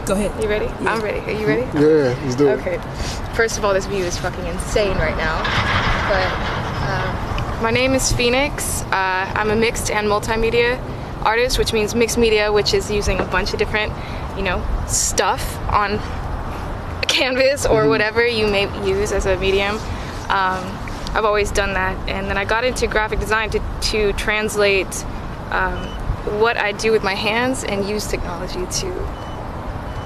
Go ahead. You ready? Yeah. I'm ready. Are you ready? Yeah, let's do it. Okay. First of all, this view is fucking insane right now. But my name is Phenix. I'm a mixed and multimedia artist, which means mixed media, which is using a bunch of different, stuff on a canvas or whatever you may use as a medium. I've always done that, and then I got into graphic design to translate what I do with my hands and use technology to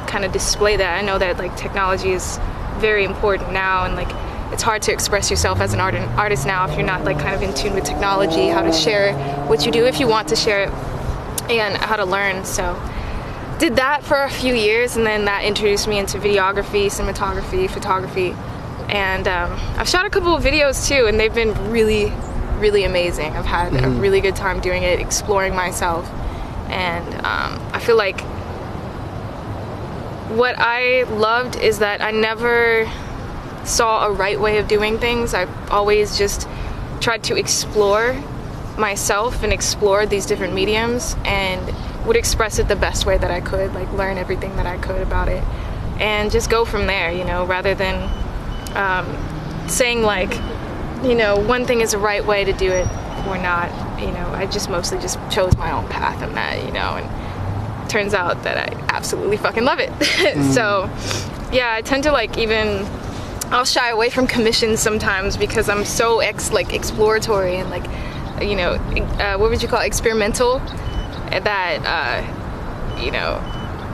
kind of display that. I know that like technology is very important now, and like it's hard to express yourself as an artist now if you're not like kind of in tune with technology, how to share what you do if you want to share it, and how to learn. So did that for a few years, and then that introduced me into videography, cinematography, photography, and I've shot a couple of videos too, and they've been really, really amazing. I've had a really good time doing it, exploring myself, and I feel like what I loved is that I never saw a right way of doing things. I always just tried to explore myself and explore these different mediums and would express it the best way that I could, like learn everything that I could about it and just go from there, rather than saying like, one thing is the right way to do it or not. I just mostly just chose my own path in that, and turns out that I absolutely fucking love it. So yeah, I tend to I'll shy away from commissions sometimes because I'm so exploratory and what would you call it? Experimental, that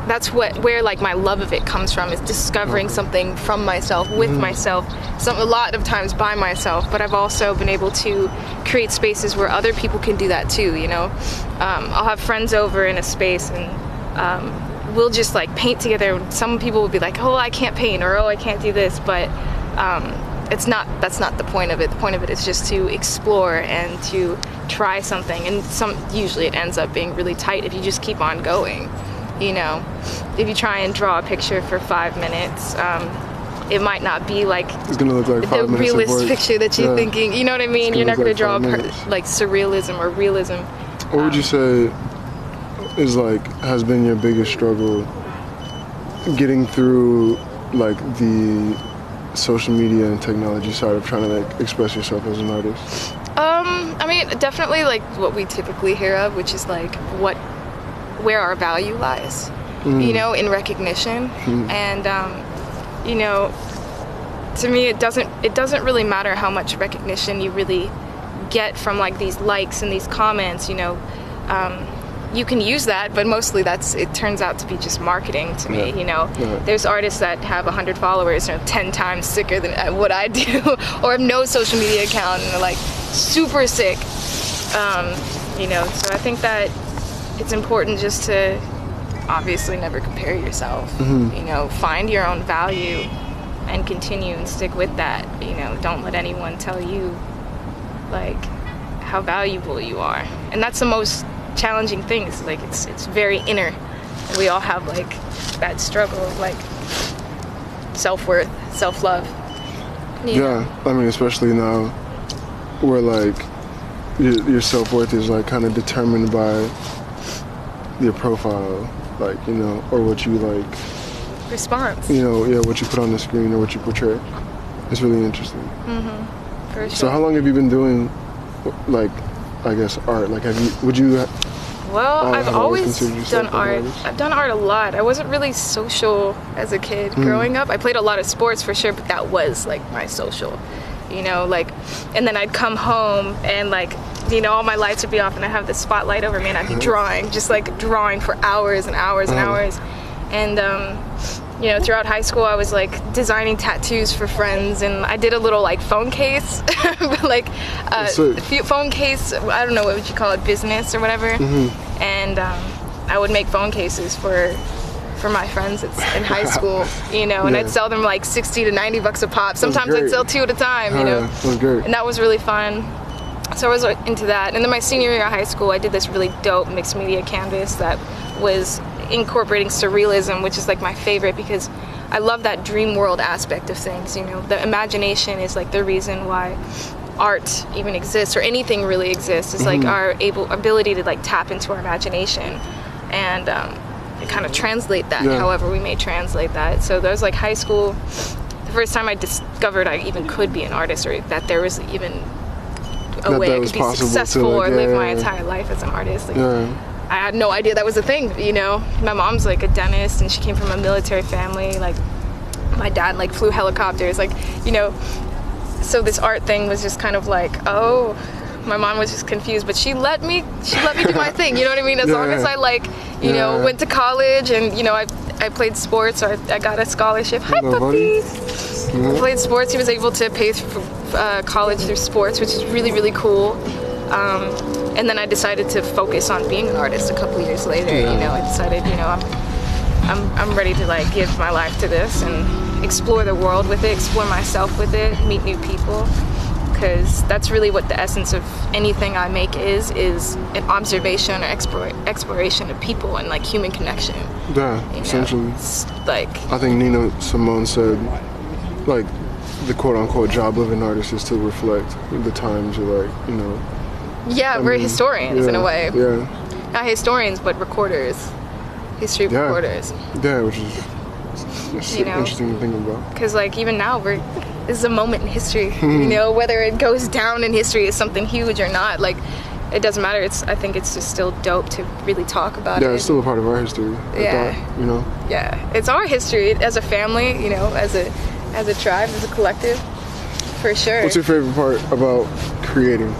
that's where like my love of it comes from, is discovering something from myself, with myself, a lot of times by myself, but I've also been able to create spaces where other people can do that too. I'll have friends over in a space and we'll just like paint together. Some people will be like, oh, I can't paint, or oh, I can't do this, but that's not the point of it. The point of it is just to explore and to try something, and usually it ends up being really tight if you just keep on going. If you try and draw a picture for 5 minutes, it might not be like it's gonna look like 5 the minutes realist picture that you're thinking. You know what I mean? You're not gonna draw like surrealism or realism. What would you say has been your biggest struggle getting through like the social media and technology side of trying to express yourself as an artist? I mean, definitely like what we typically hear of, which is like where our value lies, in recognition. And to me it doesn't really matter how much recognition you really get from like these likes and these comments. You can use that, but mostly it turns out to be just marketing to me. There's artists that have 100 followers, 10 times sicker than what I do, or have no social media account and are like super sick. So I think that it's important just to obviously never compare yourself. Find your own value and continue and stick with that. Don't let anyone tell you like how valuable you are. And that's the most challenging thing. It's very inner. And we all have like that struggle of like self-worth, self-love. Yeah, I mean, especially now where like your self-worth is like kind of determined by your profile, or what you like response. What you put on the screen or what you portray. It's really interesting. For sure. So how long have you been doing I guess art? Well, I've always done art. I've done art a lot. I wasn't really social as a kid growing up. I played a lot of sports for sure, but that was like my social, and then I'd come home and all my lights would be off and I'd have the spotlight over me and I'd be drawing for hours and hours and hours. And throughout high school I was like designing tattoos for friends, and I did a little like phone case, phone case, I don't know, what would you call it, business or whatever. And I would make phone cases for my friends in high school, and I'd sell them like 60 to 90 bucks a pop. Sometimes I'd sell 2 at a time, That's great. And that was really fun. So I was into that. And then my senior year of high school, I did this really dope mixed media canvas that was incorporating surrealism, which is like my favorite because I love that dream world aspect of things. The imagination is like the reason why art even exists, or anything really exists. It's like our ability to like tap into our imagination. And kind of translate that however we may translate that. So that was like high school, the first time I discovered I even could be an artist, or that there was even a way I could be successful or live my entire life as an artist. Like, I had no idea that was a thing, you know. My mom's like a dentist, and she came from a military family. Like, my dad like flew helicopters, like, you know. So this art thing was just kind of like, oh, my mom was just confused, but she let me do my thing, you know what I mean? As long as I like, you know, went to college and, you know, I played sports, or I got a scholarship. Hi, puppies. I played sports. He was able to pay for college through sports, which is really, really cool. And then I decided to focus on being an artist a couple years later. You know, I decided, you know, I'm ready to like give my life to this and explore the world with it, explore myself with it, meet new people. Because that's really what the essence of anything I make is an observation or exploration of people and like human connection. Yeah, you know? Essentially. Like, I think Nina Simone said, like, the quote-unquote job of an artist is to reflect the times, or like, you know. Yeah, we're historians in a way. Yeah. Not historians, but recorders. History recorders. Yeah, which is you know, interesting to think about. Because like even now this is a moment in history. You know, whether it goes down in history as something huge or not, like it doesn't matter. I think it's just still dope to really talk about it. Yeah, it's still a part of our history. Yeah. You know. Yeah, it's our history as a family. You know, as a tribe, as a collective, for sure. What's your favorite part about creating?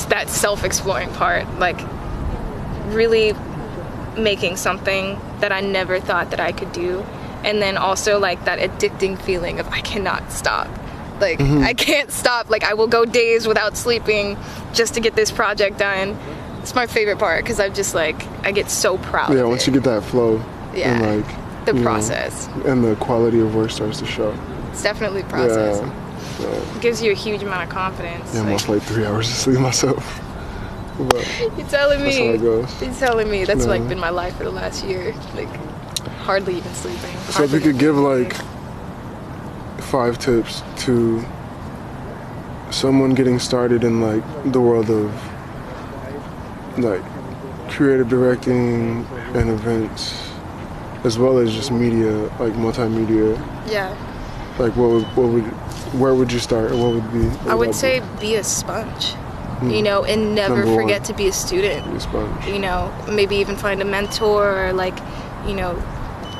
That self-exploring part, like really making something that I never thought that I could do. And then also like that addicting feeling of I cannot stop. Like I can't stop. Like I will go days without sleeping just to get this project done. It's my favorite part because I'm just like, I get so proud of it. Once you get that flow. Yeah. And like the process. And the quality of work starts to show. It's definitely process. Yeah. It gives you a huge amount of confidence. Yeah, I'm off like 3 hours of sleep myself. But you're telling me. That's how it goes. You're telling me. That's like been my life for the last year. Like hardly even sleeping. So if you could give like 5 tips to someone getting started in like the world of like creative directing and events, as well as just media, like multimedia. Yeah. Like where would you start, or what would be? I would say be a sponge. You know, and never forget to be a student. Be a sponge. You know, maybe even find a mentor, or like, you know,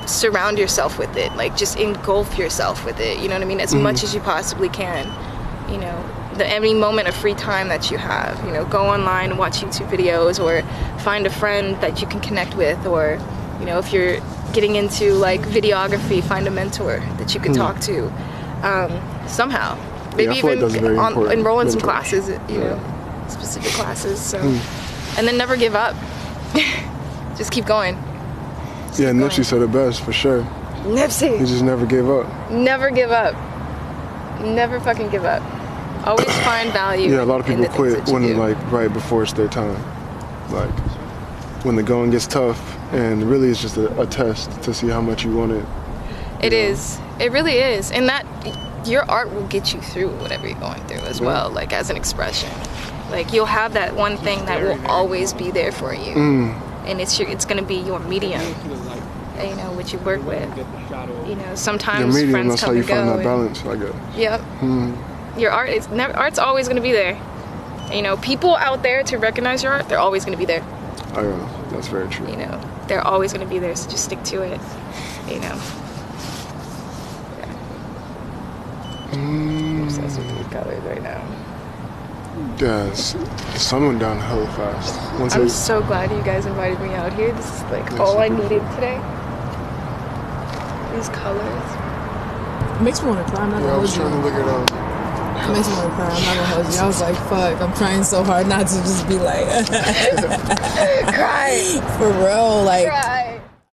surround yourself with it. Like just engulf yourself with it. You know what I mean? As much as you possibly can. You know, any moment of free time that you have. You know, go online and watch YouTube videos, or find a friend that you can connect with, or, you know, if you're getting into like videography, find a mentor that you can talk to. Somehow. Maybe even enroll in some classes, you know, specific classes. So, and then never give up. Just keep going. Nipsey said it best, for sure. Nipsey. He just never gave up. Never give up. Never fucking give up. Always find value. Yeah, a lot of people quit when like right before it's their time. Like when the going gets tough, and really it's just a test to see how much you want it. It is. It really is. And that your art will get you through whatever you're going through as well, like as an expression. Like you'll have that one thing that will always be there for you. And it's going to be your medium, you know, what you work with. You know, sometimes your medium, friends that's come how you and go. find that balance, I guess. Yep. Your art is never, art's always going to be there. You know, people out there to recognize your art, they're always going to be there. Oh yeah, that's very true. You know, they're always going to be there, so just stick to it. You know. I'm obsessed with these colors right now. Yeah, the sun went down hella fast. I'm so glad you guys invited me out here. This is like all I needed today. These colors. It makes me want to cry. I'm not gonna hold you. I was trying to look it up. It makes me want to cry. I'm not gonna hold you. I was like, fuck. I'm trying so hard not to just be like, cry for real. Like, cry.